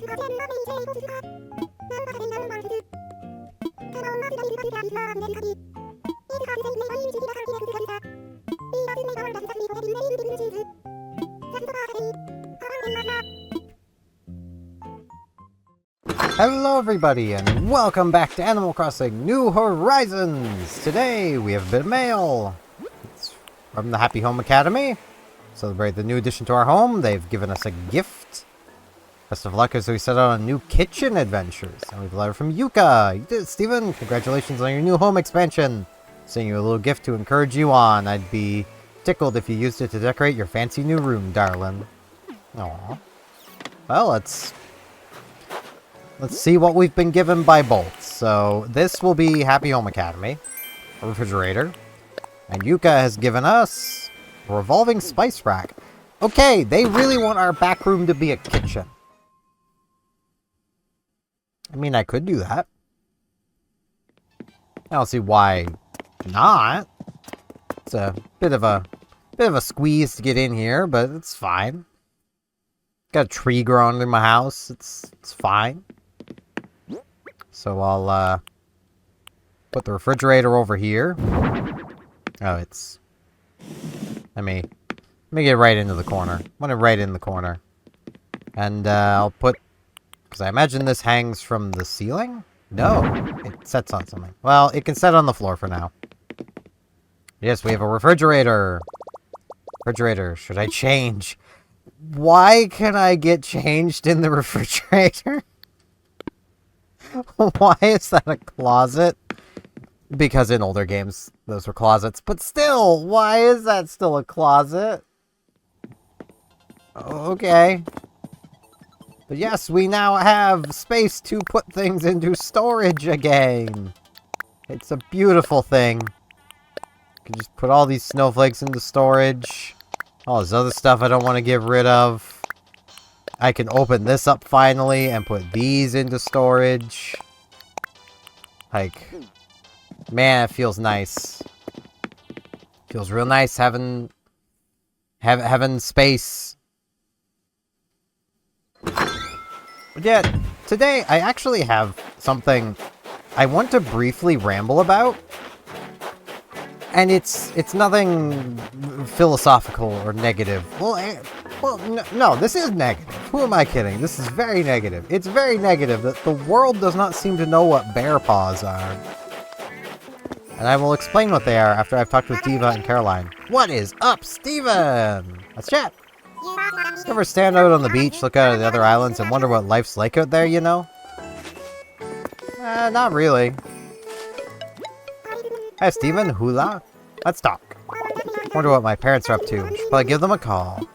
Hello everybody, and welcome back to Animal Crossing New Horizons! Today we have a bit of mail. It's from the Happy Home Academy. Celebrate the new addition to our home. They've given us a gift. Best of luck as we set out on new kitchen adventures. And we have a letter from Yuka. You did it, Steven. Congratulations on your new home expansion. Sending you a little gift to encourage you on. I'd be tickled if you used it to decorate your fancy new room, darling. Aww. Well, let's see what we've been given by both. So, this will be Happy Home Academy. A refrigerator. And Yuka has given us a revolving spice rack. Okay, they really want our back room to be a kitchen. I mean, I could do that. I don't see why not. It's a bit of a squeeze to get in here, but it's fine. Got a tree growing in my house. It's fine. So I'll put the refrigerator over here. Oh, it's... Let me get right into the corner. I want it right in the corner. And I'll put... Because I imagine this hangs from the ceiling? No, it sets on something. Well, it can set on the floor for now. Yes, we have a refrigerator. Refrigerator, should I change? Why can I get changed in the refrigerator? Why is that a closet? Because in older games, those were closets. But still, why is that still a closet? Okay. But yes, we now have space to put things into storage again. It's a beautiful thing. You can just put all these snowflakes into storage. All this other stuff I don't want to get rid of. I can open this up finally and put these into storage. Like, man, it feels nice. Feels real nice having space. But yeah, today I actually have something I want to briefly ramble about. And it's nothing philosophical or negative. Well, no, this is negative. Who am I kidding? This is very negative. It's very negative that the world does not seem to know what bear paws are. And I will explain what they are after I've talked with Diva and Caroline. What is up, Steven? Let's chat. You ever stand out on the beach, look out at the other islands, and wonder what life's like out there, you know? Not really. Hi, Steven. Hula. Let's talk. Wonder what my parents are up to. Should probably give them a call.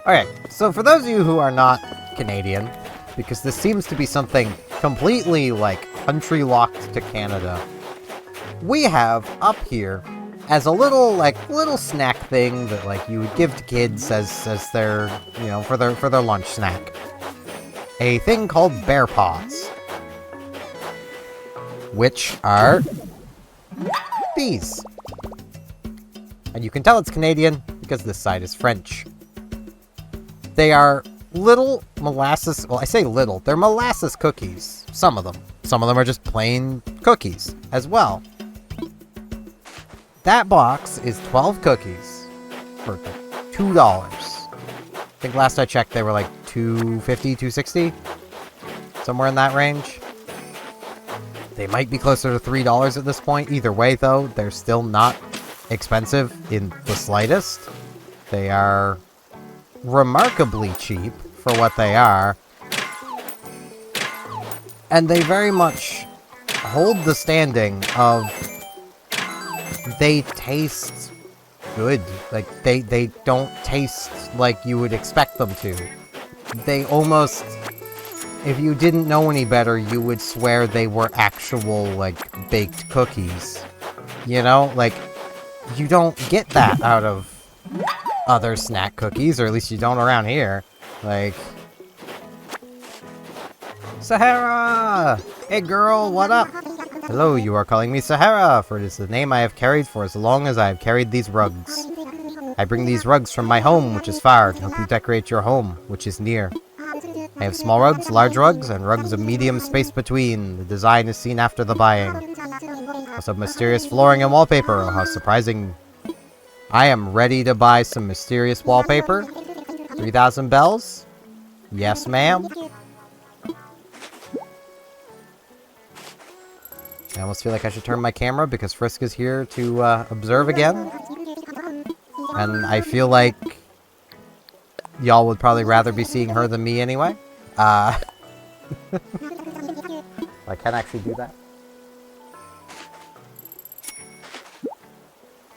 Alright, so for those of you who are not Canadian, because this seems to be something completely, like, country-locked to Canada, we have up here, as a little snack thing that, like, you would give to kids as their, you know, for their lunch snack, a thing called bear paws, which are these. And you can tell it's Canadian because this side is French. They are little molasses, well, I say little, they're molasses cookies. Some of them. Some of them are just plain cookies as well. That box is 12 cookies for $2. I think last I checked they were like $2.50, $2.60. Somewhere in that range. They might be closer to $3 at this point. Either way, though, they're still not expensive in the slightest. They are remarkably cheap for what they are. And they very much hold the standing of they taste good. Like, they don't taste like you would expect them to. They almost... If you didn't know any better, you would swear they were actual, like, baked cookies. You know? Like, you don't get that out of other snack cookies, or at least you don't around here. Like... Sahara! Hey girl, what up? Hello, you are calling me Sahara, for it is the name I have carried for as long as I have carried these rugs. I bring these rugs from my home, which is far, to help you decorate your home, which is near. I have small rugs, large rugs, and rugs of medium space between. The design is seen after the buying. Also mysterious flooring and wallpaper. Oh, how surprising. I am ready to buy some mysterious wallpaper. 3,000 bells? Yes, ma'am. I almost feel like I should turn my camera because Frisk is here to observe again. And I feel like y'all would probably rather be seeing her than me anyway. I can actually do that.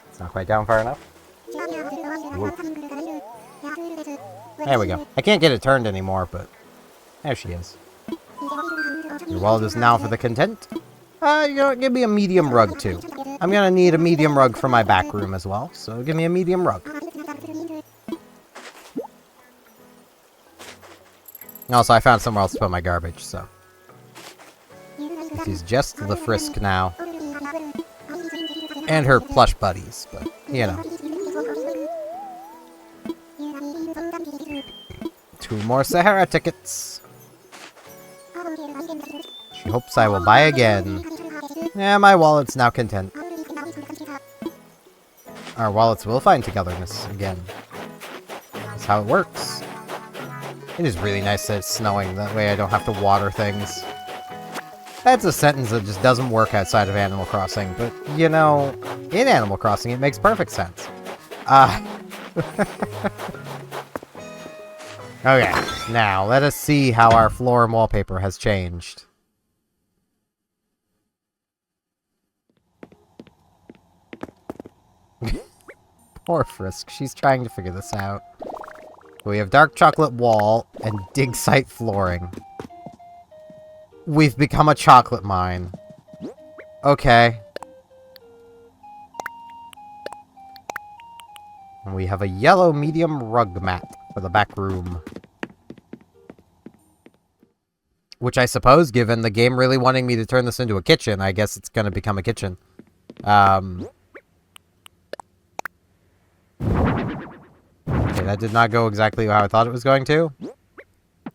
It's not quite down far enough. Whoa. There we go. I can't get it turned anymore, but there she is. Your wallet is now for the content. You know what? Give me a medium rug too. I'm gonna need a medium rug for my back room as well, so give me a medium rug. Also, I found somewhere else to put my garbage, so. She's just the Frisk now. And her plush buddies, but, you know. 2 more Sahara tickets. She hopes I will buy again. Yeah, my wallet's now content. Our wallets will find togetherness again. That's how it works. It is really nice that it's snowing, that way I don't have to water things. That's a sentence that just doesn't work outside of Animal Crossing, but, you know, in Animal Crossing it makes perfect sense. Okay, now let us see how our floor and wallpaper has changed. Poor Frisk, she's trying to figure this out. We have dark chocolate wall and dig site flooring. We've become a chocolate mine. Okay. And we have a yellow medium rug mat for the back room. Which I suppose, given the game really wanting me to turn this into a kitchen, I guess it's going to become a kitchen. Okay, that did not go exactly how I thought it was going to.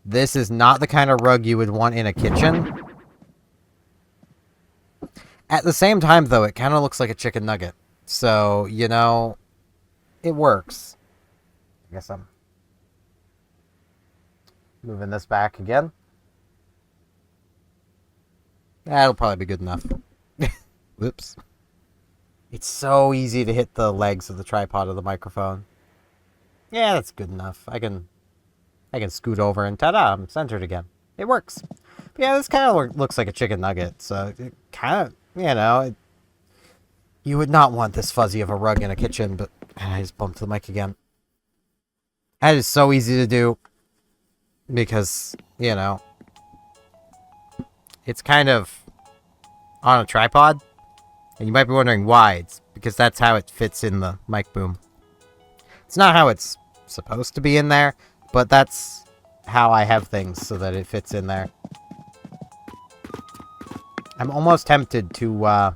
This is not the kind of rug you would want in a kitchen. At the same time, though, it kind of looks like a chicken nugget. So, you know, it works. I guess I'm moving this back again. That'll probably be good enough. Whoops. It's so easy to hit the legs of the tripod of the microphone. Yeah, that's good enough. I can scoot over and ta-da, I'm centered again. It works. But yeah, this kind of looks like a chicken nugget, so it kind of, you know, you would not want this fuzzy of a rug in a kitchen, but I just bumped the mic again. That is so easy to do because, you know, it's kind of on a tripod, and you might be wondering why. It's because that's how it fits in the mic boom. It's not how it's supposed to be in there, but that's how I have things so that it fits in there. I'm almost tempted to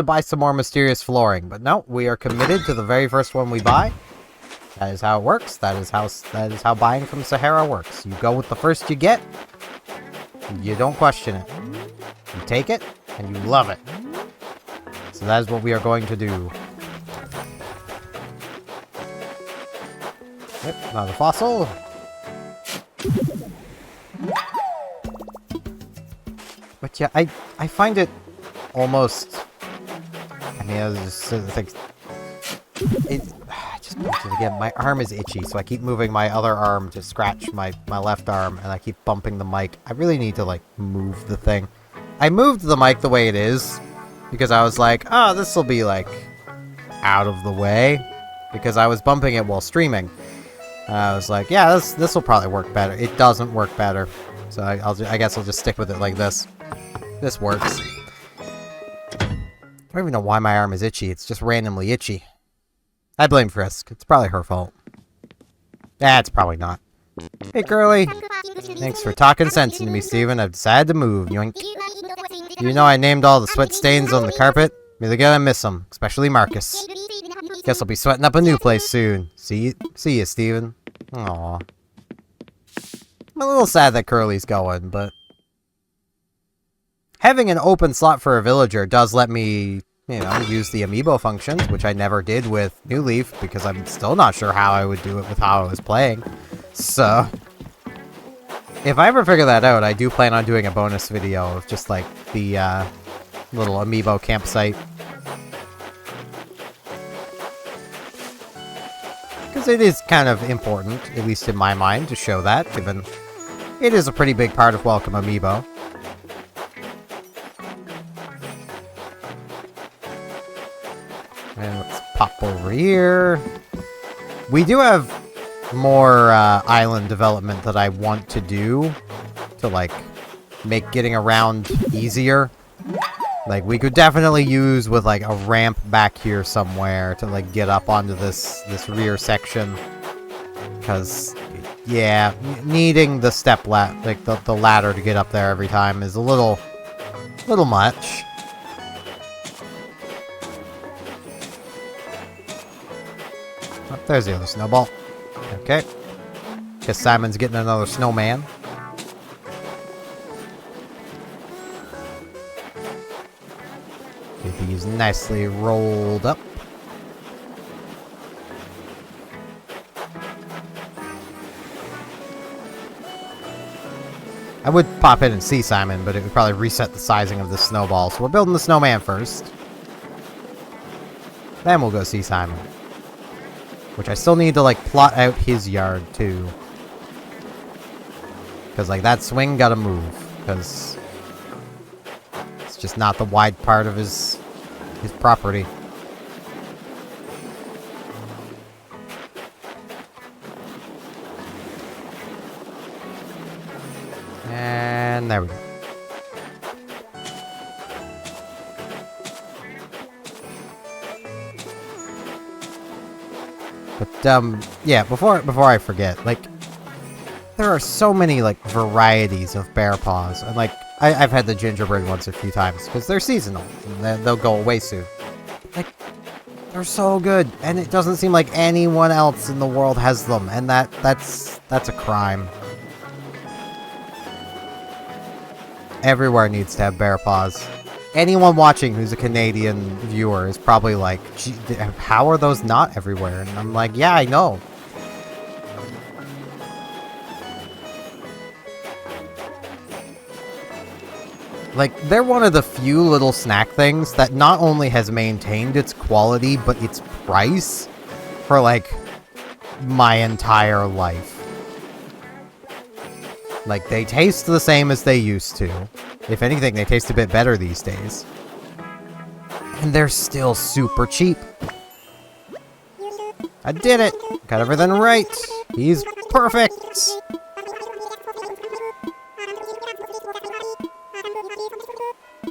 buy some more mysterious flooring, but no, we are committed to the very first one we buy. That is how it works. That is how buying from Sahara works. You go with the first you get. You don't question it. You take it and you love it. So that is what we are going to do. Yep, another fossil. But yeah, I find it almost. I mean, I was just like, I just bumped it again. My arm is itchy, so I keep moving my other arm to scratch my left arm, and I keep bumping the mic. I really need to like move the thing. I moved the mic the way it is because I was like, oh, this will be like out of the way because I was bumping it while streaming. I was like, yeah, this will probably work better. It doesn't work better, so I guess I'll just stick with it like this. This works. I don't even know why my arm is itchy. It's just randomly itchy. I blame Frisk. It's probably her fault. It's probably not. Hey, Curly. Thanks for talking sense into me, Steven. I've decided to move. Yoink. You know I named all the sweat stains on the carpet? Really gonna miss them, especially Marcus. Guess I'll be sweating up a new place soon. See you, Steven. Aw. I'm a little sad that Curly's going, but having an open slot for a villager does let me, you know, use the amiibo functions, which I never did with New Leaf, because I'm still not sure how I would do it with how I was playing. So, if I ever figure that out, I do plan on doing a bonus video of just, like, the, little amiibo campsite. Because it is kind of important, at least in my mind, to show that, given it is a pretty big part of Welcome Amiibo. And let's pop over here. We do have more island development that I want to do to, like, make getting around easier. Like, we could definitely use with, like, a ramp back here somewhere to, like, get up onto this rear section. Because, yeah, needing the the ladder to get up there every time is a little much. Oh, there's the other snowball. Okay. Guess Simon's getting another snowman. Get these nicely rolled up. I would pop in and see Simon, but it would probably reset the sizing of the snowball. So we're building the snowman first. Then we'll go see Simon. Which I still need to, like, plot out his yard, too. Because, like, that swing gotta move. Because it's just not the wide part of his property. And there we go. But, yeah, before I forget, like, there are so many, like, varieties of bear paws. And, like, I've had the gingerbread ones a few times, because they're seasonal, and they'll go away soon. Like, they're so good, and it doesn't seem like anyone else in the world has them, and that's a crime. Everywhere needs to have bear paws. Anyone watching who's a Canadian viewer is probably like, gee, how are those not everywhere? And I'm like, yeah, I know. Like, they're one of the few little snack things that not only has maintained its quality, but its price for, like, my entire life. Like, they taste the same as they used to. If anything, they taste a bit better these days. And they're still super cheap. I did it! Got everything right! He's perfect!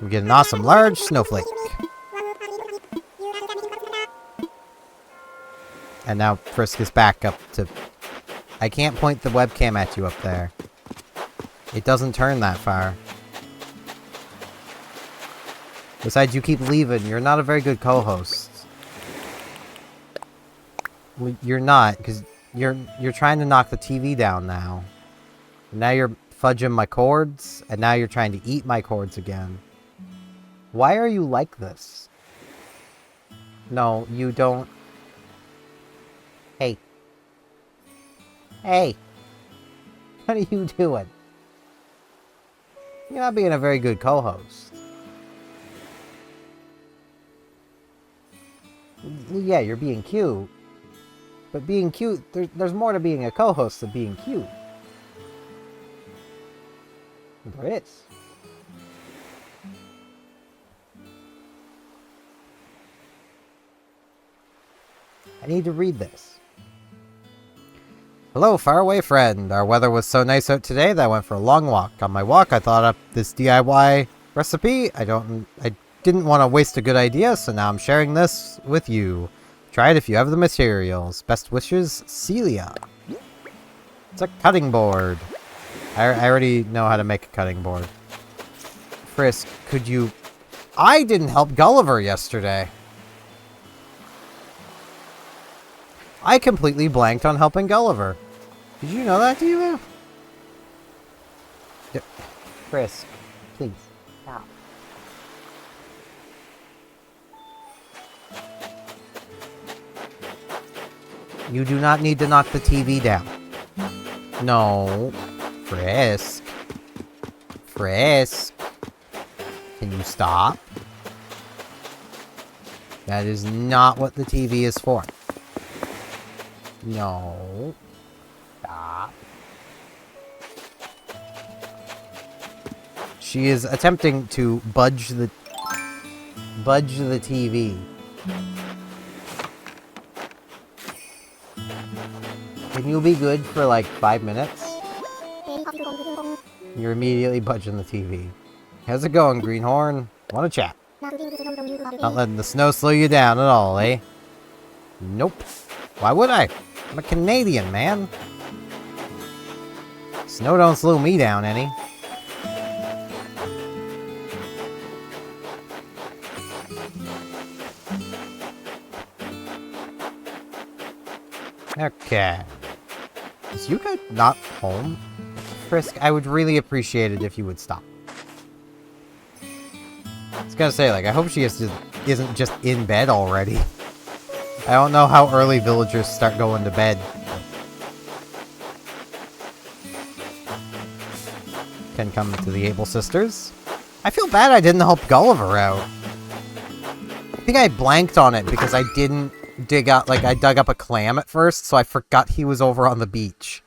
We get an awesome large snowflake. And now Frisk is back up to... I can't point the webcam at you up there. It doesn't turn that far. Besides, you keep leaving. You're not a very good co-host. You're not, because you're trying to knock the TV down now. Now you're fudging my cords, and now you're trying to eat my cords again. Why are you like this? No, you don't. Hey. Hey. What are you doing? You're not being a very good co-host. Yeah, you're being cute. But being cute, there's more to being a co-host than being cute. There is. I need to read this. Hello, faraway friend. Our weather was so nice out today that I went for a long walk. On my walk, I thought up this DIY recipe. I didn't want to waste a good idea, so now I'm sharing this with you. Try it if you have the materials. Best wishes, Celia. It's a cutting board. I already know how to make a cutting board. Frisk, could you... I didn't help Gulliver yesterday. I completely blanked on helping Gulliver. Did you know that, Diva? Yep. Frisk, please, stop. You do not need to knock the TV down. No. Frisk. Frisk. Can you stop? That is not what the TV is for. No. Stop. She is attempting to budge the TV. Can you be good for like 5 minutes? You're immediately budging the TV. How's it going, Greenhorn? Wanna chat? Not letting the snow slow you down at all, eh? Nope. Why would I? I'm a Canadian, man. Snow don't slow me down any. Okay. Is Yuka not home? Frisk, I would really appreciate it if you would stop. I was gonna say, like, I hope she isn't just in bed already. I don't know how early villagers start going to bed. Can come to the Able Sisters. I feel bad I didn't help Gulliver out. I think I blanked on it because I didn't dig up, like, I dug up a clam at first, so I forgot he was over on the beach.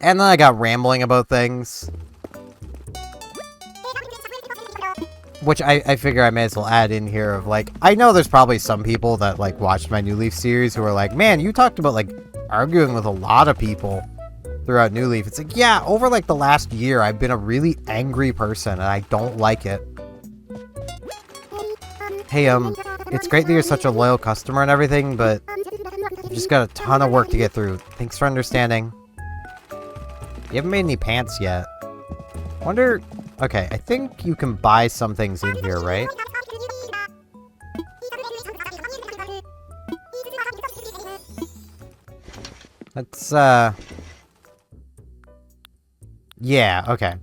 And then I got rambling about things. Which I figure I may as well add in here of, like, I know there's probably some people that, like, watched my New Leaf series who are like, man, you talked about, like, arguing with a lot of people throughout New Leaf. It's like, yeah, over, like, the last year, I've been a really angry person, and I don't like it. Hey, it's great that you're such a loyal customer and everything, but you've just got a ton of work to get through. Thanks for understanding. You haven't made any pants yet. Wonder... Okay, I think you can buy some things in here, right? Let's, yeah, okay.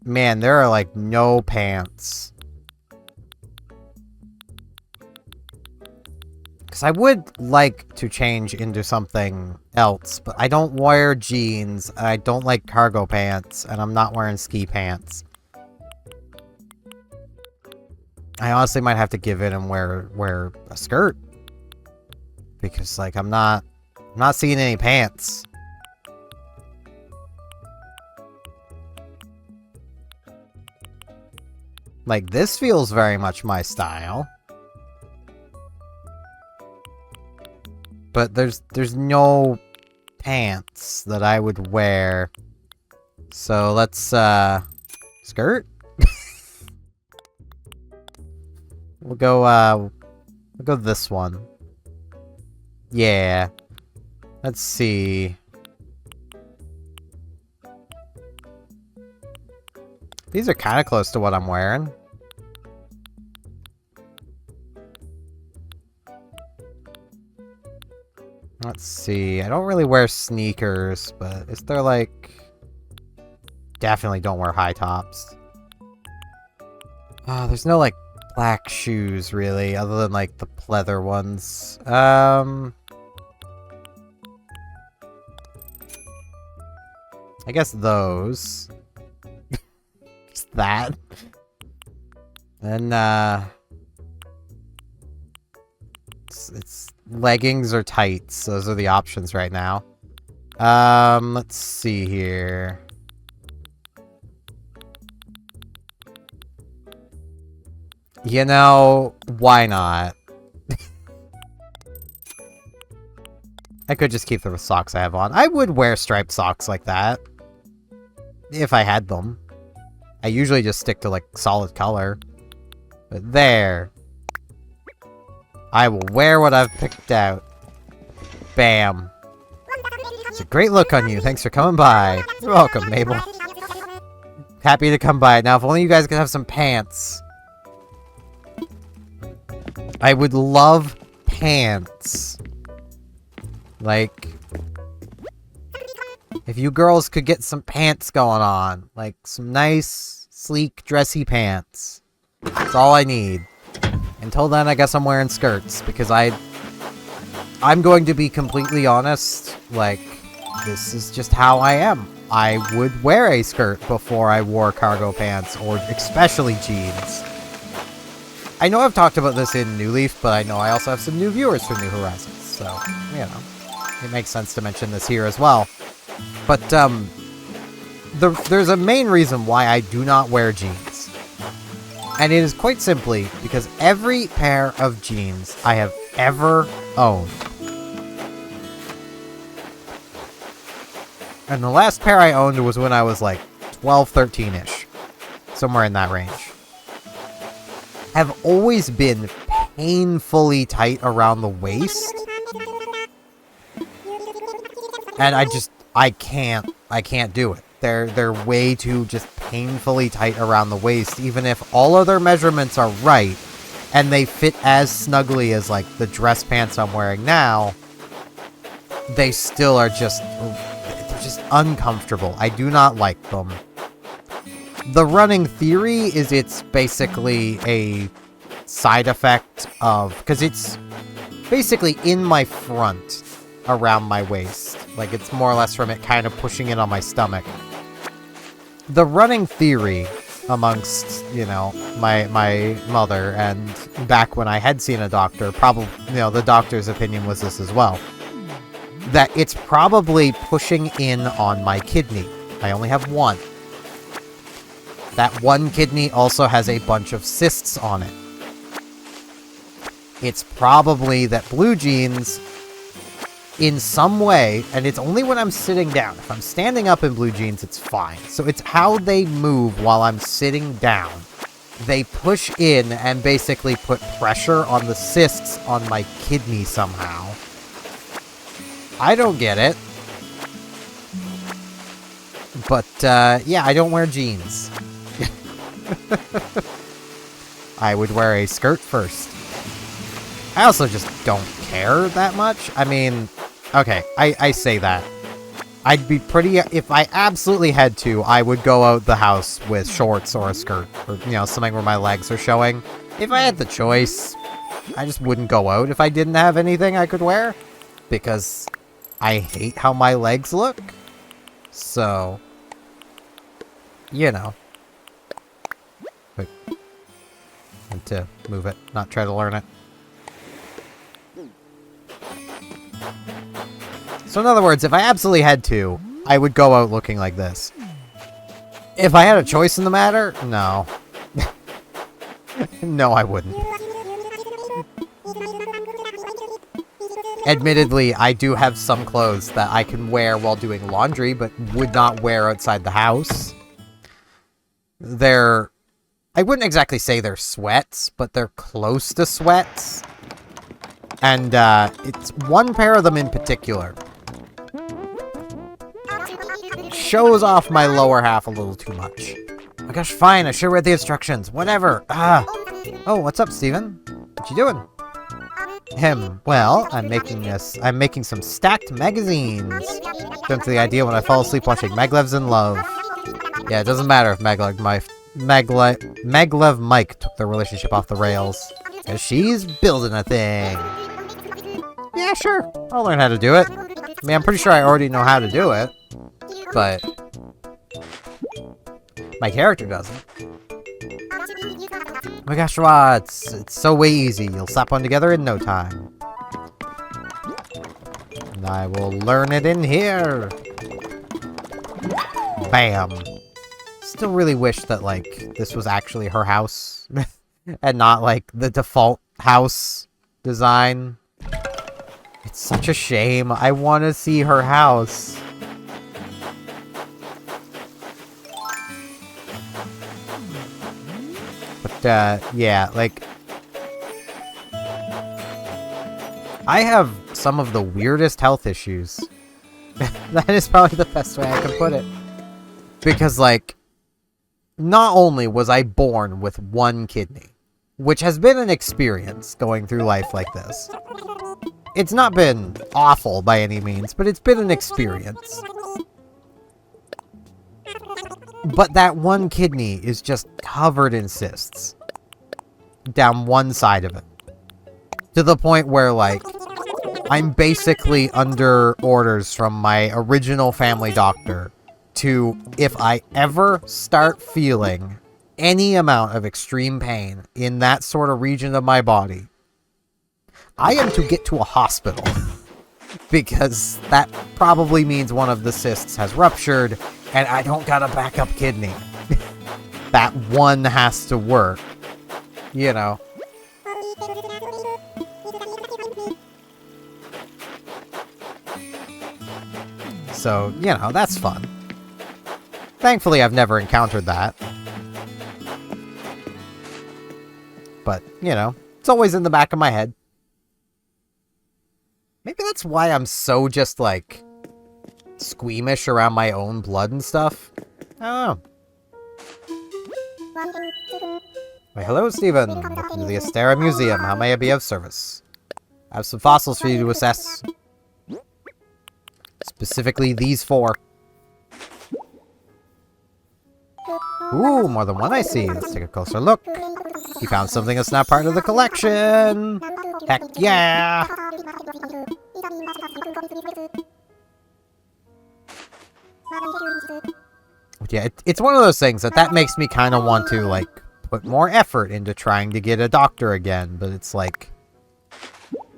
Man, there are, like, no pants. Because I would like to change into something else, but I don't wear jeans, and I don't like cargo pants, and I'm not wearing ski pants. I honestly might have to give in and wear a skirt. Because, like, I'm not seeing any pants. Like, this feels very much my style. But there's no pants that I would wear. So let's, skirt? We'll go this one. Yeah. Let's see. These are kind of close to what I'm wearing. Let's see. I don't really wear sneakers, but is there like... Definitely don't wear high tops. Oh, there's no like black shoes really, other than like the pleather ones. I guess those. Just that. Then it's leggings or tights. Those are the options right now. Let's see here. You know, why not? I could just keep the socks I have on. I would wear striped socks like that. If I had them. I usually just stick to, like, solid color. But there. I will wear what I've picked out. Bam. It's a great look on you. Thanks for coming by. You're welcome, Mabel. Happy to come by. Now, if only you guys could have some pants. I would love pants. Like, if you girls could get some pants going on. Like, some nice, sleek, dressy pants. That's all I need. Until then, I guess I'm wearing skirts, because I'm going to be completely honest. Like, this is just how I am. I would wear a skirt before I wore cargo pants, or especially jeans. I know I've talked about this in New Leaf, but I know I also have some new viewers from New Horizons, so, you know, it makes sense to mention this here as well. But, there's a main reason why I do not wear jeans. And it is quite simply because every pair of jeans I have ever owned, and the last pair I owned was when I was like 12, 13-ish. Somewhere in that range. Have always been painfully tight around the waist. And I can't do it. They're way too just painfully tight around the waist, even if all other measurements are right, and they fit as snugly as, like, the dress pants I'm wearing now, they still are just uncomfortable. I do not like them. The running theory is it's basically a side effect of, because it's basically in my front around my waist. Like, it's more or less from it kind of pushing it on my stomach. The running theory amongst, you know, my mother, and back when I had seen a doctor, probably, you know, the doctor's opinion was this as well, that it's probably pushing in on my kidney. I only have one. That one kidney also has a bunch of cysts on it. It's probably that blue jeans, in some way, and it's only when I'm sitting down. If I'm standing up in blue jeans, it's fine. So it's how they move while I'm sitting down. They push in and basically put pressure on the cysts on my kidney somehow. I don't get it. But, yeah, I don't wear jeans. I would wear a skirt first. I also just don't care that much. I mean, okay, I say that. I'd be pretty... If I absolutely had to, I would go out the house with shorts or a skirt. Or, you know, something where my legs are showing. If I had the choice, I just wouldn't go out if I didn't have anything I could wear. Because I hate how my legs look. So, you know. Wait. I need to move it, not try to learn it. So in other words, if I absolutely had to, I would go out looking like this. If I had a choice in the matter, no. No, I wouldn't. Admittedly, I do have some clothes that I can wear while doing laundry, but would not wear outside the house. They're... I wouldn't exactly say they're sweats, but they're close to sweats. And, it's one pair of them in particular. Shows off my lower half a little too much. Oh my gosh, fine, I should read the instructions. Whatever. Oh, what's up, Steven? What you doing? Well, I'm making some stacked magazines. Jump to the idea when I fall asleep watching Maglev's in Love. Yeah, it doesn't matter if Maglev Mike took their relationship off the rails. Because she's building a thing. Yeah, sure. I'll learn how to do it. I mean, I'm pretty sure I already know how to do it. But my character doesn't. Oh my gosh, Rod, it's so way easy. You'll slap one together in no time. And I will learn it in here. Bam. Still really wish that, like, this was actually her house. And not, like, the default house design. It's such a shame. I want to see her house. But, yeah, like... I have some of the weirdest health issues. That is probably the best way I can put it. Because, like, not only was I born with one kidney, which has been an experience going through life like this. It's not been awful by any means, but it's been an experience. But that one kidney is just covered in cysts. Down one side of it. To the point where, like, I'm basically under orders from my original family doctor to, if I ever start feeling any amount of extreme pain in that sort of region of my body, I am to get to a hospital. Because that probably means one of the cysts has ruptured, and I don't got a backup kidney. That one has to work. You know. So, you know, that's fun. Thankfully, I've never encountered that. But, you know, it's always in the back of my head. Maybe that's why I'm so just, like, squeamish around my own blood and stuff. I don't know. Why, hello, Steven. Welcome to the Astera Museum. How may I be of service? I have some fossils for you to assess. Specifically, these 4. Ooh, more than one I see. Let's take a closer look. You found something that's not part of the collection. Heck yeah! Yeah, it's one of those things that makes me kind of want to, like, put more effort into trying to get a doctor again, but it's like,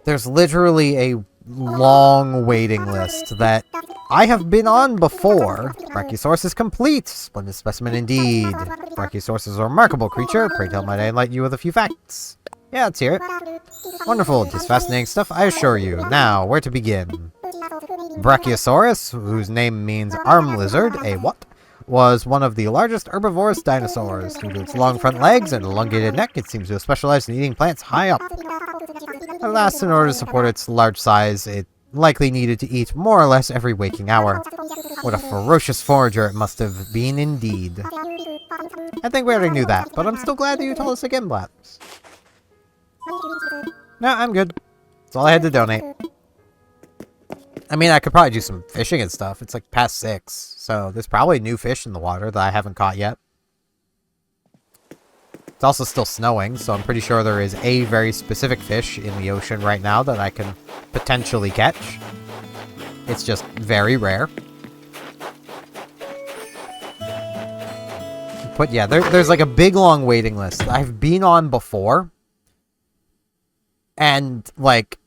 there's literally a long waiting list that I have been on before. Brachiosaurus is complete. Splendid specimen indeed. Brachiosaurus is a remarkable creature. Pray tell might I enlighten you with a few facts. Yeah, let's hear it. Wonderful. Just fascinating stuff, I assure you. Now, where to begin? Brachiosaurus, whose name means arm lizard, was one of the largest herbivorous dinosaurs. Due to its long front legs and elongated neck, it seems to have specialized in eating plants high up. Alas, in order to support its large size, it likely needed to eat more or less every waking hour. What a ferocious forager it must have been indeed. I think we already knew that, but I'm still glad that you told us again, Blaps. No, I'm good. That's all I had to donate. I mean, I could probably do some fishing and stuff. It's like past 6, so there's probably new fish in the water that I haven't caught yet. It's also still snowing, so I'm pretty sure there is a very specific fish in the ocean right now that I can potentially catch. It's just very rare. But yeah, there's like a big long waiting list I've been on before. And, like,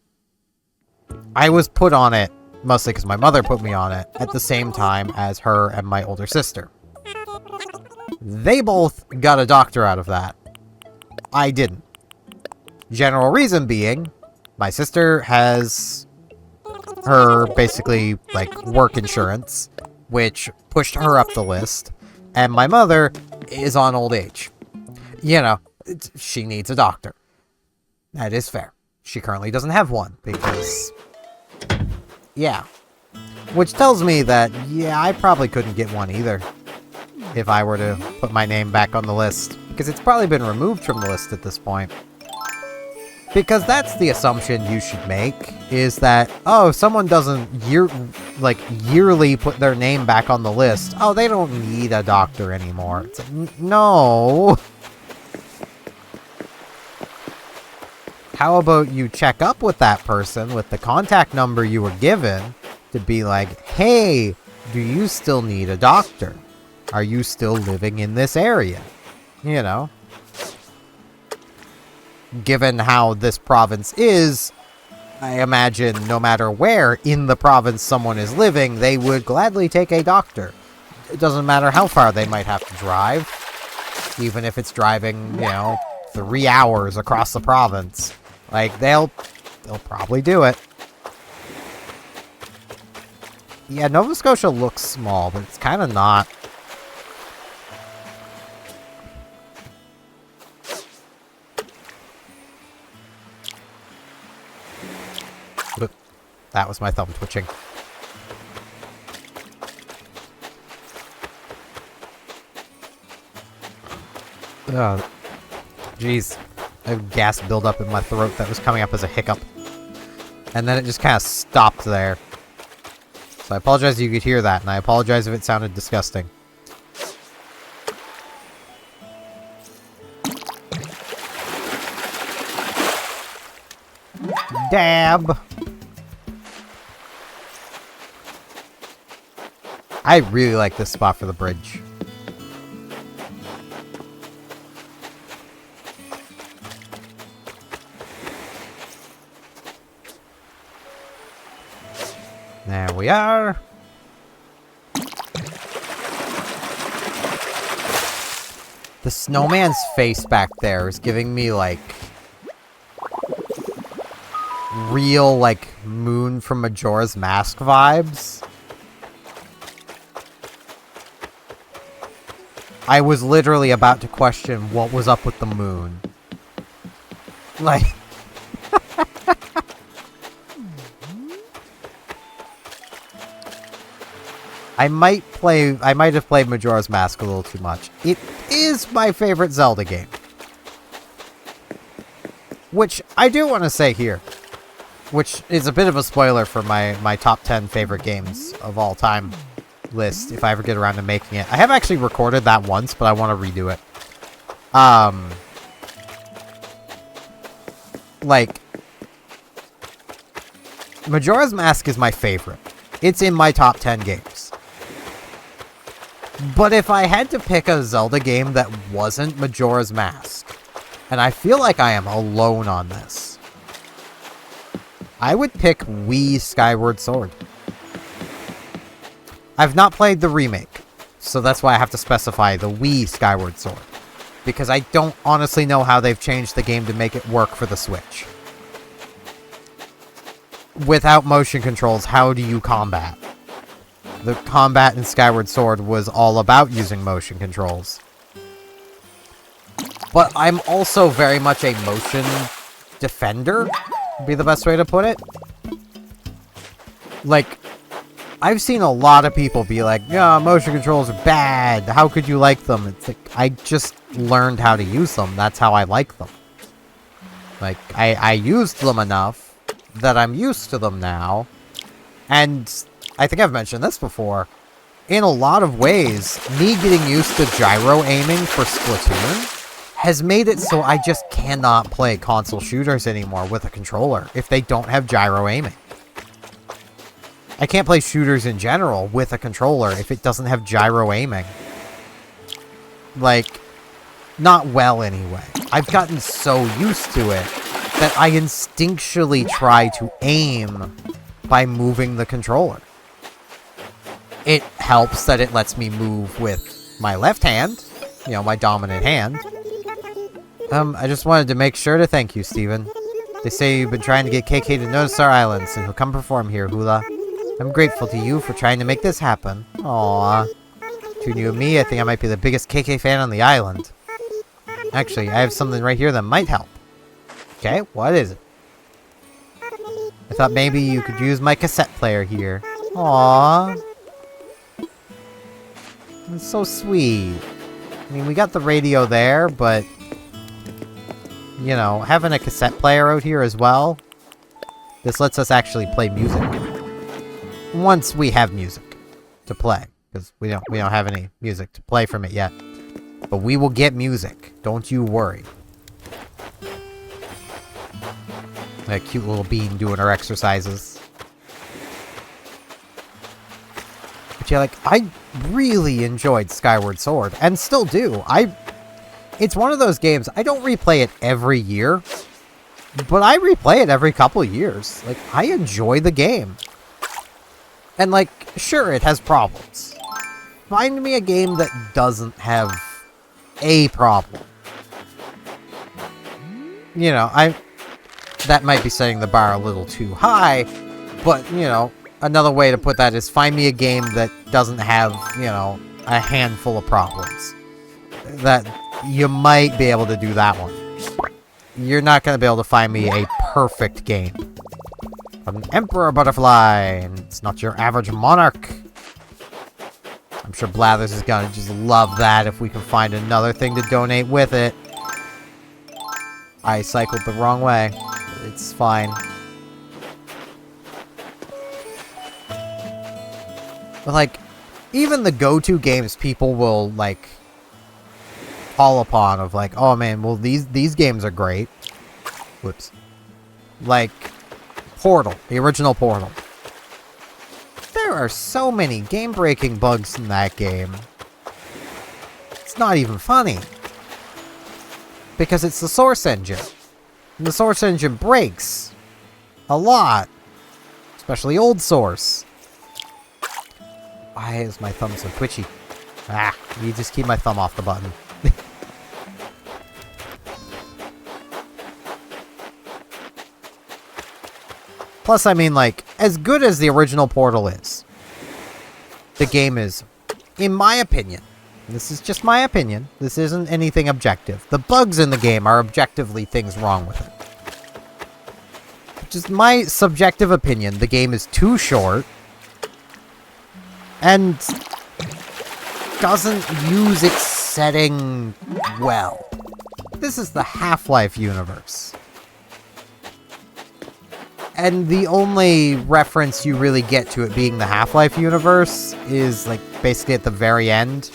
I was put on it, mostly because my mother put me on it, at the same time as her and my older sister. They both got a doctor out of that. I didn't. General reason being, my sister has her, basically, like, work insurance, which pushed her up the list, and my mother is on old age. You know, she needs a doctor. That is fair. She currently doesn't have one, because... yeah. Which tells me that, yeah, I probably couldn't get one either. If I were to put my name back on the list. Because it's probably been removed from the list at this point. Because that's the assumption you should make, is that, oh, if someone doesn't yearly put their name back on the list, oh, they don't need a doctor anymore. It's like, no. How about you check up with that person with the contact number you were given to be like, hey, do you still need a doctor? Are you still living in this area? You know? Given how this province is, I imagine no matter where in the province someone is living, they would gladly take a doctor. It doesn't matter how far they might have to drive. Even if it's driving, you know, 3 hours across the province. Like, they'll probably do it. Yeah, Nova Scotia looks small, but it's kind of not. But that was my thumb twitching. Jeez. I have gas buildup in my throat that was coming up as a hiccup. And then it just kind of stopped there. So I apologize if you could hear that, and I apologize if it sounded disgusting. Dab! I really like this spot for the bridge. There we are. The snowman's face back there is giving me, like, real, like, Moon from Majora's Mask vibes. I was literally about to question what was up with the moon. Like... I might have played Majora's Mask a little too much. It is my favorite Zelda game. Which I do want to say here. Which is a bit of a spoiler for my top 10 favorite games of all time list, if I ever get around to making it. I have actually recorded that once, but I want to redo it. Like, Majora's Mask is my favorite. It's in my top 10 games. But if I had to pick a Zelda game that wasn't Majora's Mask, and I feel like I am alone on this, I would pick Wii Skyward Sword. I've not played the remake, so that's why I have to specify the Wii Skyward Sword. Because I don't honestly know how they've changed the game to make it work for the Switch. Without motion controls, how do you combat? The combat in Skyward Sword was all about using motion controls. But I'm also very much a motion defender, would be the best way to put it. Like, I've seen a lot of people be like, yeah, motion controls are bad. How could you like them? It's like, I just learned how to use them. That's how I like them. Like, I used them enough that I'm used to them now. And I think I've mentioned this before. In a lot of ways, me getting used to gyro aiming for Splatoon has made it so I just cannot play console shooters anymore with a controller if they don't have gyro aiming. I can't play shooters in general with a controller if it doesn't have gyro aiming. Like, not well anyway. I've gotten so used to it that I instinctually try to aim by moving the controller. It helps that it lets me move with my left hand, you know, my dominant hand. I just wanted to make sure to thank you, Steven. They say you've been trying to get KK to notice our islands, and he'll come perform here, Hula. I'm grateful to you for trying to make this happen. Aww. Between you and me, I think I might be the biggest KK fan on the island. Actually, I have something right here that might help. Okay, what is it? I thought maybe you could use my cassette player here. Aww. It's so sweet. I mean, we got the radio there, but... you know, having a cassette player out here as well, this lets us actually play music. Once we have music to play. Because we don't have any music to play from it yet. But we will get music. Don't you worry. That cute little bean doing her exercises. But yeah, like, I really enjoyed Skyward Sword. And still do. It's one of those games, I don't replay it every year. But I replay it every couple years. Like, I enjoy the game. And, like, sure, it has problems. Find me a game that doesn't have a problem. You know, that might be setting the bar a little too high, but, you know, another way to put that is find me a game that doesn't have, you know, a handful of problems. That you might be able to do that one. You're not going to be able to find me a perfect game. An Emperor Butterfly, and it's not your average monarch. I'm sure Blathers is gonna just love that if we can find another thing to donate with it. I cycled the wrong way. It's fine. But, like, even the go-to games people will, like, call upon of, like, oh, man, well, these games are great. Whoops. Like, Portal. The original Portal. There are so many game-breaking bugs in that game. It's not even funny. Because it's the source engine. And the source engine breaks. A lot. Especially old source. Why is my thumb so twitchy? Ah, you just keep my thumb off the button. Plus, I mean, like, as good as the original Portal is, the game is, in my opinion, this is just my opinion, this isn't anything objective. The bugs in the game are objectively things wrong with it. Just my subjective opinion, the game is too short, and doesn't use its setting well. This is the Half-Life universe. And the only reference you really get to it being the Half-Life universe is, like, basically at the very end,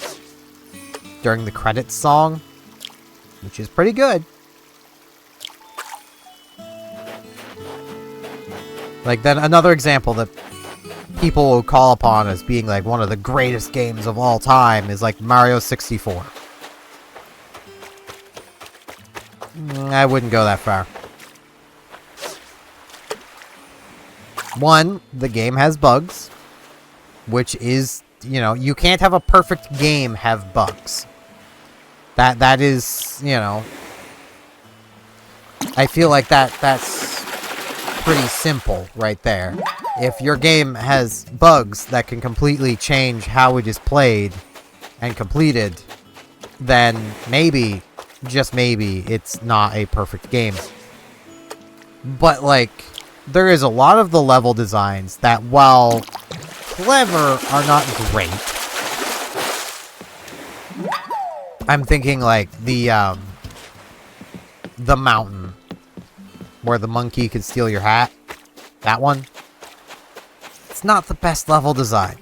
during the credits song, which is pretty good. Like, then another example that people will call upon as being, like, one of the greatest games of all time is, like, Mario 64. I wouldn't go that far. One, the game has bugs, which is, you know, you can't have a perfect game have bugs. That is, you know, I feel like that's pretty simple right there. If your game has bugs that can completely change how it is played and completed, then maybe, just maybe, it's not a perfect game. But, like, there is a lot of the level designs that, while clever, are not great. I'm thinking, like, the mountain, where the monkey could steal your hat. That one. It's not the best level design.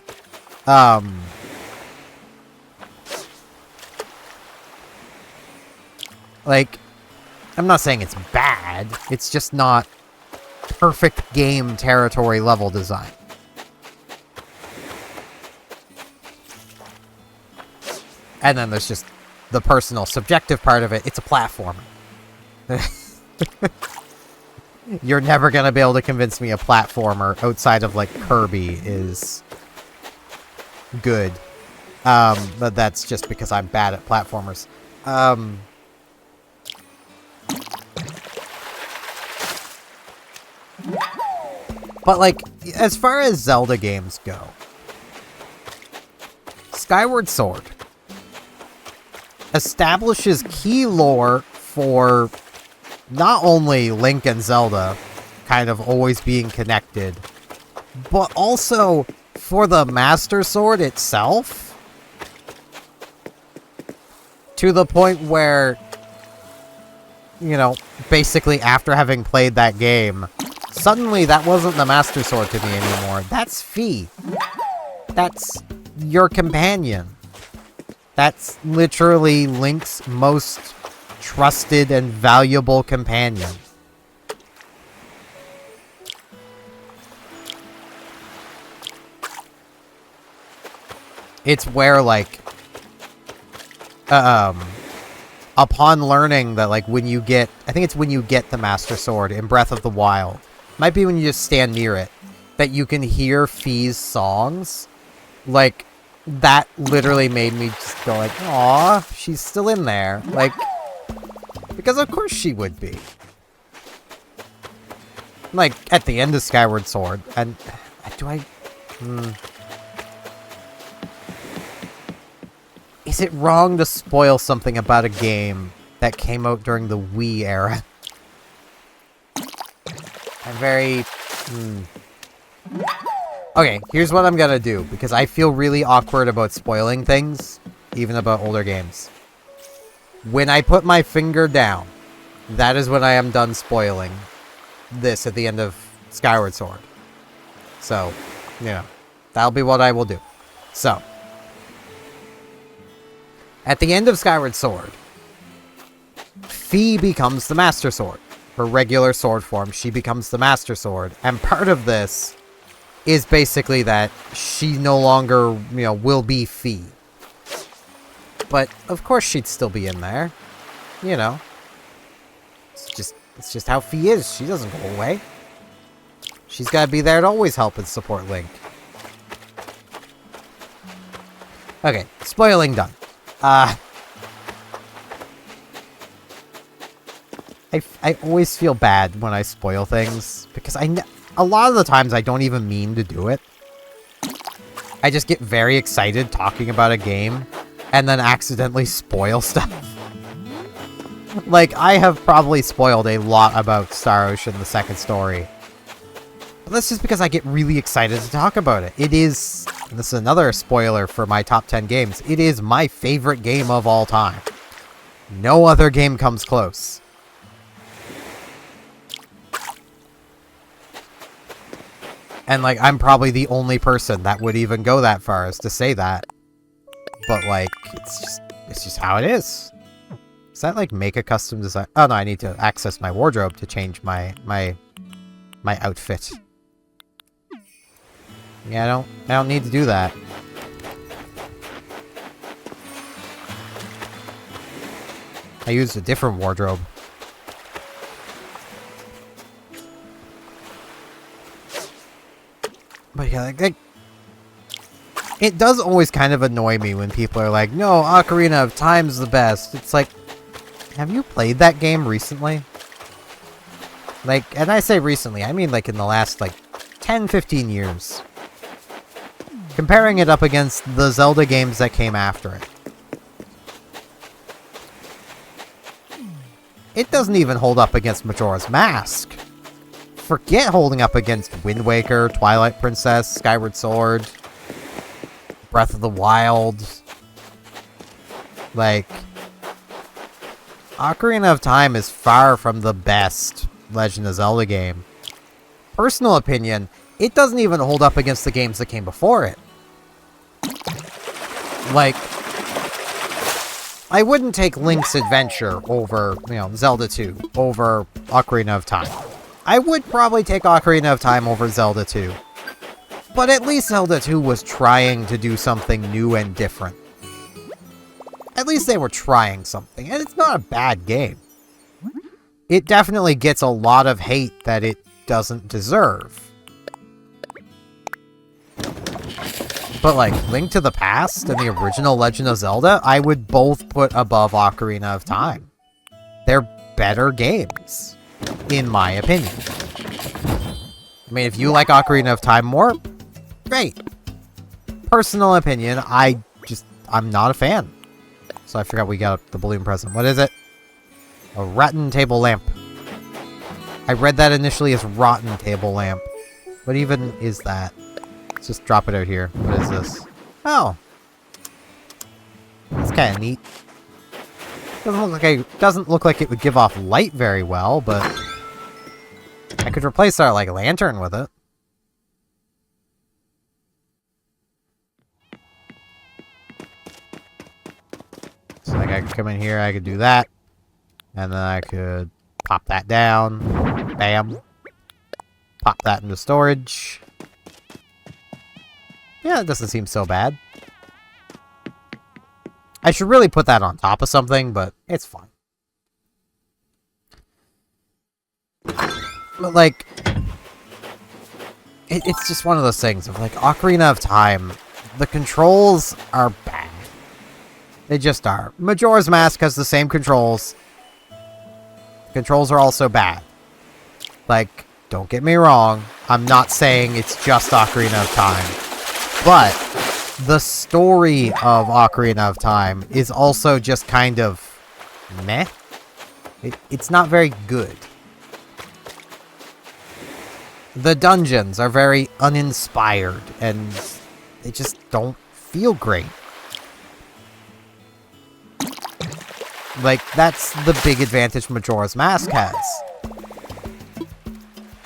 Like, I'm not saying it's bad. It's just not perfect game territory level design. And then there's just the personal subjective part of it. It's a platformer. You're never gonna be able to convince me a platformer outside of, like, Kirby is good. But that's just because I'm bad at platformers. But, like, as far as Zelda games go, Skyward Sword establishes key lore for not only Link and Zelda kind of always being connected, but also for the Master Sword itself, to the point where, you know, basically after having played that game, suddenly that wasn't the Master Sword to me anymore. That's Fi. That's your companion. That's literally Link's most trusted and valuable companion. It's where, like, upon learning that, like, when you get, I think it's when you get the Master Sword in Breath of the Wild, might be when you just stand near it, that you can hear Fi's songs. Like, that literally made me just go like, aw, she's still in there. Like, because of course she would be. Like, at the end of Skyward Sword, and do I... Is it wrong to spoil something about a game that came out during the Wii era? I'm very... Okay, here's what I'm gonna do, because I feel really awkward about spoiling things, even about older games. When I put my finger down that is when I am done spoiling this at the end of Skyward Sword. So, you know, that'll be what I will do. So, at the end of Skyward Sword, Fi becomes the Master Sword. Her regular sword form, she becomes the Master Sword. And part of this is basically that she no longer, you know, will be Fi. But, of course, she'd still be in there. You know. It's just how Fi is. She doesn't go away. She's got to be there to always help and support Link. Okay, spoiling done. I always feel bad when I spoil things, because a lot of the times I don't even mean to do it. I just get very excited talking about a game, and then accidentally spoil stuff. Like, I have probably spoiled a lot about Star Ocean, the second story. But that's just because I get really excited to talk about it. It is, and this is another spoiler for my top 10 games, it is my favorite game of all time. No other game comes close. And, like, I'm probably the only person that would even go that far as to say that. But, like, it's just how it is. Does that, like, make a custom design? Oh, no, I need to access my wardrobe to change my outfit. Yeah, I don't need to do that. I used a different wardrobe. But yeah, like, it does always kind of annoy me when people are like, no, Ocarina of Time's the best. It's like, have you played that game recently? Like, and I say recently, I mean like in the last, like, 10, 15 years. Comparing it up against the Zelda games that came after it. It doesn't even hold up against Majora's Mask. Forget holding up against Wind Waker, Twilight Princess, Skyward Sword, Breath of the Wild. Like, Ocarina of Time is far from the best Legend of Zelda game. Personal opinion, it doesn't even hold up against the games that came before it. Like, I wouldn't take Link's Adventure over, you know, Zelda 2, over Ocarina of Time. I would probably take Ocarina of Time over Zelda 2. But at least Zelda 2 was trying to do something new and different. At least they were trying something, and it's not a bad game. It definitely gets a lot of hate that it doesn't deserve. But, like, Link to the Past and the original Legend of Zelda, I would both put above Ocarina of Time. They're better games, in my opinion. I mean, if you like Ocarina of Time more, great. Personal opinion, I'm not a fan. So I forgot we got the balloon present. What is it? A rotten table lamp. I read that initially as rotten table lamp. What even is that? Let's just drop it out here. What is this? Oh. That's kind of neat. Doesn't look like it would give off light very well, but I could replace our, like, lantern with it. So, like, I could come in here, I could do that. And then I could pop that down. Bam. Pop that into storage. Yeah, it doesn't seem so bad. I should really put that on top of something, but it's fine. But, like, it's just one of those things of, like, Ocarina of Time, the controls are bad. They just are. Majora's Mask has the same controls. Controls are also bad. Like, don't get me wrong, I'm not saying it's just Ocarina of Time. But the story of Ocarina of Time is also just kind of meh. It's not very good. The dungeons are very uninspired, and they just don't feel great. Like, that's the big advantage Majora's Mask has.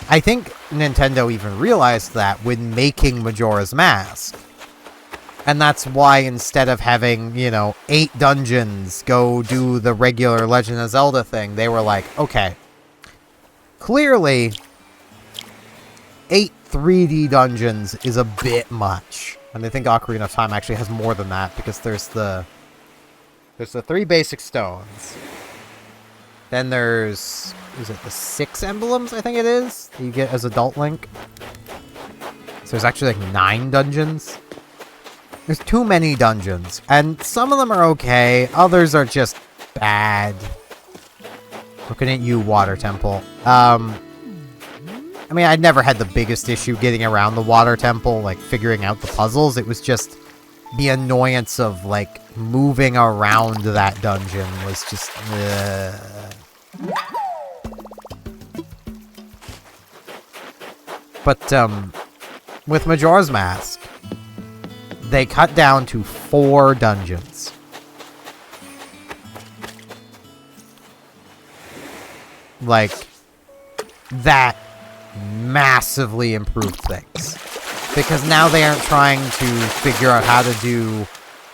I think Nintendo even realized that when making Majora's Mask. And that's why instead of having, 8 dungeons go do the regular Legend of Zelda thing, they were like, okay, clearly 8 3D dungeons is a bit much. And I think Ocarina of Time actually has more than that, because there's the 3 basic stones. Then there's, is it the 6 emblems, I think it is, that you get as Adult Link? So there's actually like 9 dungeons. There's too many dungeons, and some of them are okay, others are just bad. Looking at you, Water Temple. I mean, I never had the biggest issue getting around the Water Temple, like, figuring out the puzzles. It was just the annoyance of, like, moving around that dungeon was just... But, with Majora's Mask, they cut down to 4 dungeons. Like, that massively improved things. Because now they aren't trying to figure out how to do,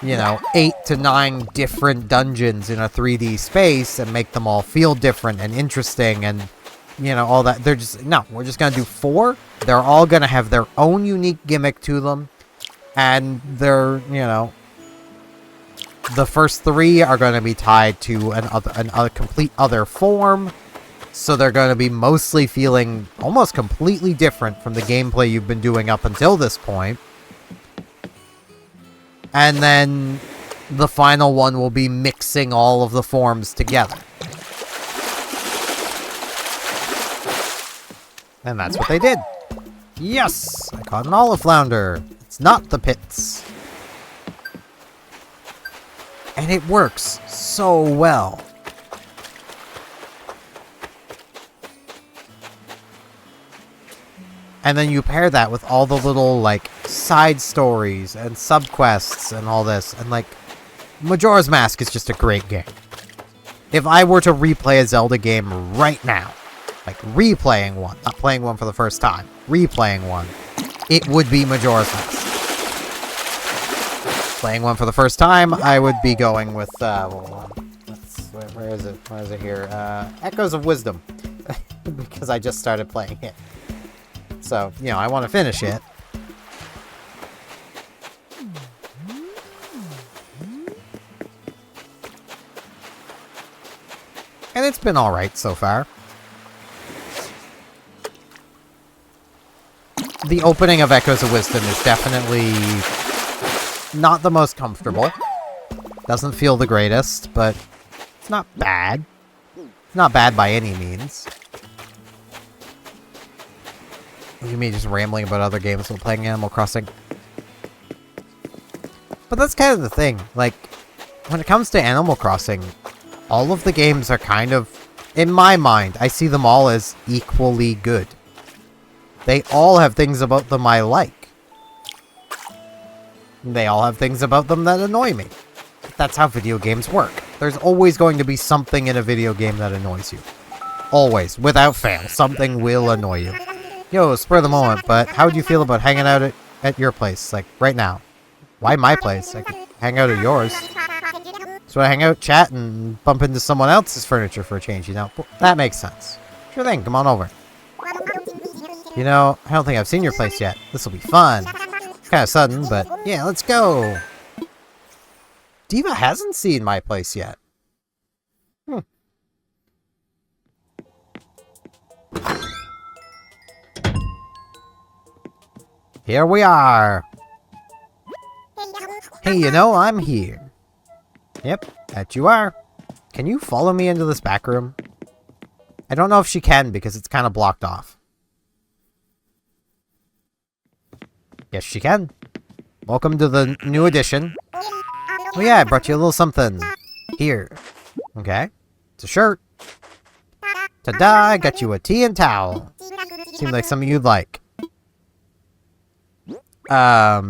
8 to 9 different dungeons in a 3D space and make them all feel different and interesting and, all that. They're just, no, we're just going to do 4. They're all going to have their own unique gimmick to them. And they're, the first 3 are going to be tied to a complete other form. So they're going to be mostly feeling almost completely different from the gameplay you've been doing up until this point. And then the final one will be mixing all of the forms together. And that's what they did. Yes! I caught an olive flounder. It's not the pits. And it works so well. And then you pair that with all the little, like, side stories and subquests and all this. And, like, Majora's Mask is just a great game. If I were to replay a Zelda game right now, like, replaying one, not playing one for the first time, replaying one, it would be Majora's Mask. Playing one for the first time, I would be going with, where is it? Where is it here? Echoes of Wisdom. Because I just started playing it. So, I want to finish it. And it's been alright so far. The opening of Echoes of Wisdom is definitely not the most comfortable. Doesn't feel the greatest, but it's not bad. It's not bad by any means. Look at me just rambling about other games while playing Animal Crossing. But that's kind of the thing. Like, when it comes to Animal Crossing, all of the games are kind of, in my mind, I see them all as equally good. They all have things about them I like. They all have things about them that annoy me. That's how video games work. There's always going to be something in a video game that annoys you. Always, without fail, something will annoy you. Yo, spur of the moment, but how would you feel about hanging out at your place, like, right now? Why my place? I could hang out at yours. So I hang out, chat, and bump into someone else's furniture for a change, That makes sense. Sure thing, come on over. I don't think I've seen your place yet. This'll be fun. It's kind of sudden, but yeah, let's go. Diva hasn't seen my place yet. Here we are. Hey, I'm here. Yep, that you are. Can you follow me into this back room? I don't know if she can because it's kind of blocked off. Yes, she can. Welcome to the new edition. Oh yeah, I brought you a little something. Here. Okay. It's a shirt. Ta-da, I got you a tea and towel. Seems like something you'd like. I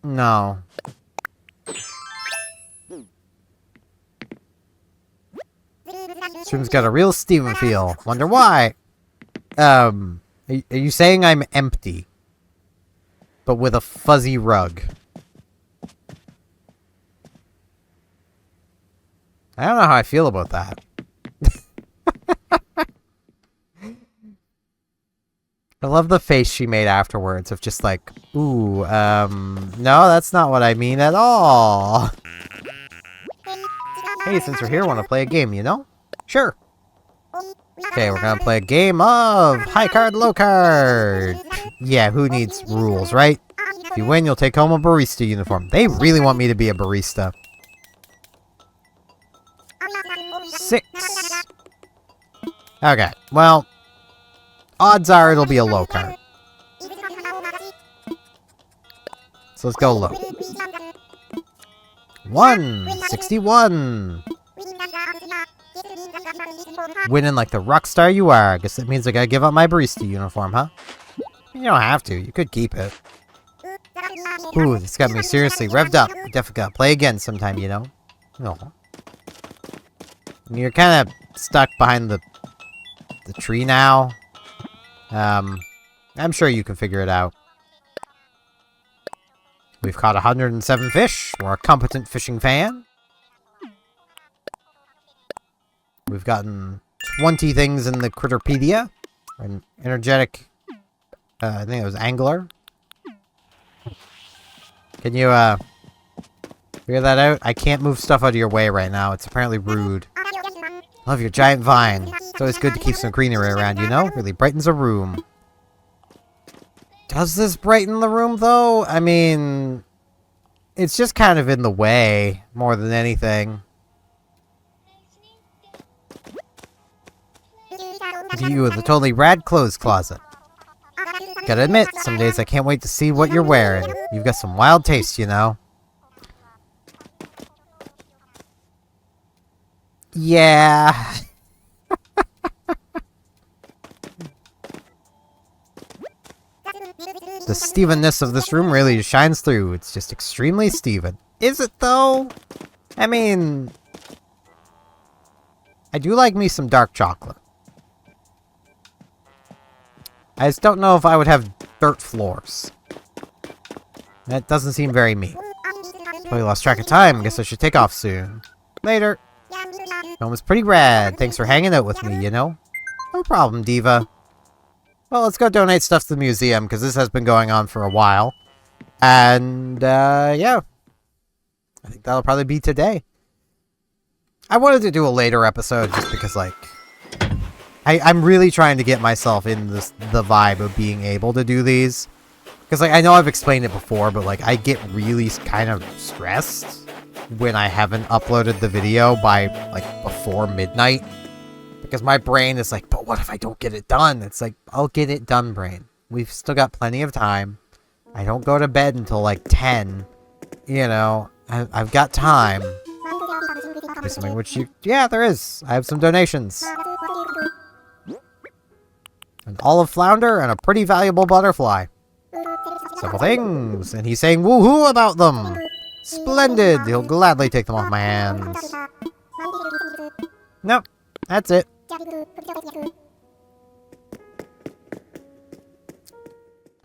No. This room's got a real Steven feel. Wonder why? Are you saying I'm empty? But with a fuzzy rug? I don't know how I feel about that. I love the face she made afterwards of just like, ooh, no, that's not what I mean at all. Hey, since we're here, want to play a game, you know? Sure. Okay, we're gonna play a game of high card, low card. Yeah, who needs rules, right? If you win, you'll take home a barista uniform. They really want me to be a barista. 6. Okay, well, odds are it'll be a low card. So let's go low. 161. Winning like the rock star you are. I guess that means I gotta give up my barista uniform, huh? You don't have to. You could keep it. Ooh, this got me seriously revved up. I definitely gotta play again sometime, you know? No. You're kind of stuck behind the tree now. I'm sure you can figure it out. We've caught 107 fish. We're a competent fishing fan. We've gotten 20 things in the Critterpedia. An energetic, I think it was angler. Can you, figure that out? I can't move stuff out of your way right now. It's apparently rude. Love your giant vine. It's always good to keep some greenery around, you know? Really brightens a room. Does this brighten the room, though? I mean, it's just kind of in the way, more than anything. You with a totally rad clothes closet. Gotta admit, some days I can't wait to see what you're wearing. You've got some wild taste, you know? Yeah. The Stevenness of this room really shines through. It's just extremely Steven. Is it, though? I mean, I do like me some dark chocolate. I just don't know if I would have dirt floors. That doesn't seem very me. Totally lost track of time. Guess I should take off soon. Later. Film was pretty rad. Thanks for hanging out with me, you know? No problem, Diva. Well, let's go donate stuff to the museum, because this has been going on for a while. And, yeah. I think that'll probably be today. I wanted to do a later episode, just because, like, I'm really trying to get myself in the vibe of being able to do these. Because, like, I know I've explained it before, but, like, I get really kind of stressed when I haven't uploaded the video by, like, before midnight. Because my brain is like, but what if I don't get it done? It's like, I'll get it done, brain. We've still got plenty of time. I don't go to bed until, like, 10. You know, I've got time. There's something which you... Yeah, there is. I have some donations. An olive flounder and a pretty valuable butterfly. Several things. And he's saying woohoo about them. Splendid. He'll gladly take them off my hands. Nope. That's it.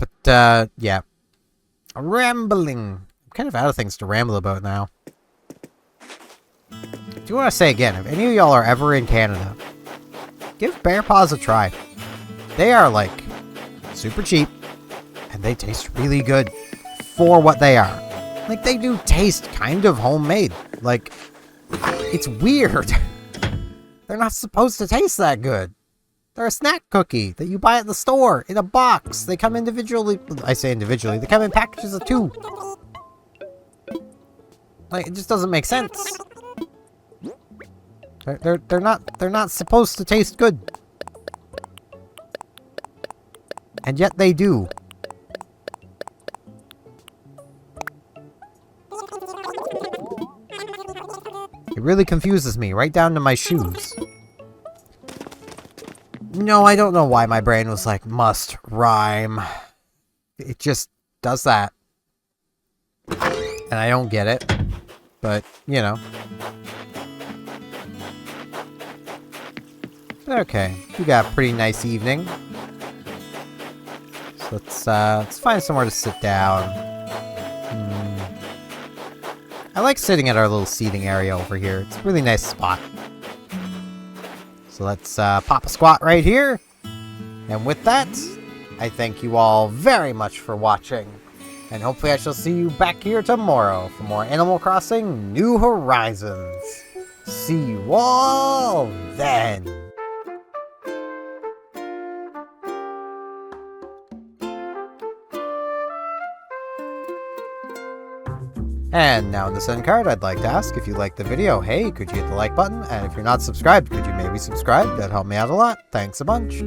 But, yeah. Rambling. I'm kind of out of things to ramble about now. Do want to say again, if any of y'all are ever in Canada, give bear paws a try. They are, like, super cheap, and they taste really good for what they are. Like, they do taste kind of homemade. Like, it's weird. They're not supposed to taste that good. They're a snack cookie that you buy at the store in a box. They come individually. I say individually. They come in packages of 2. Like, it just doesn't make sense. They're not supposed to taste good. And yet they do. It really confuses me, right down to my shoes. No, I don't know why my brain was like, must rhyme. It just does that. And I don't get it. But, you know. Okay, we got a pretty nice evening. So let's find somewhere to sit down. I like sitting at our little seating area over here. It's a really nice spot. So let's pop a squat right here. And with that, I thank you all very much for watching. And hopefully I shall see you back here tomorrow for more Animal Crossing New Horizons. See you all then. And now in this end card, I'd like to ask if you liked the video, hey, could you hit the like button? And if you're not subscribed, could you maybe subscribe? That'd help me out a lot. Thanks a bunch.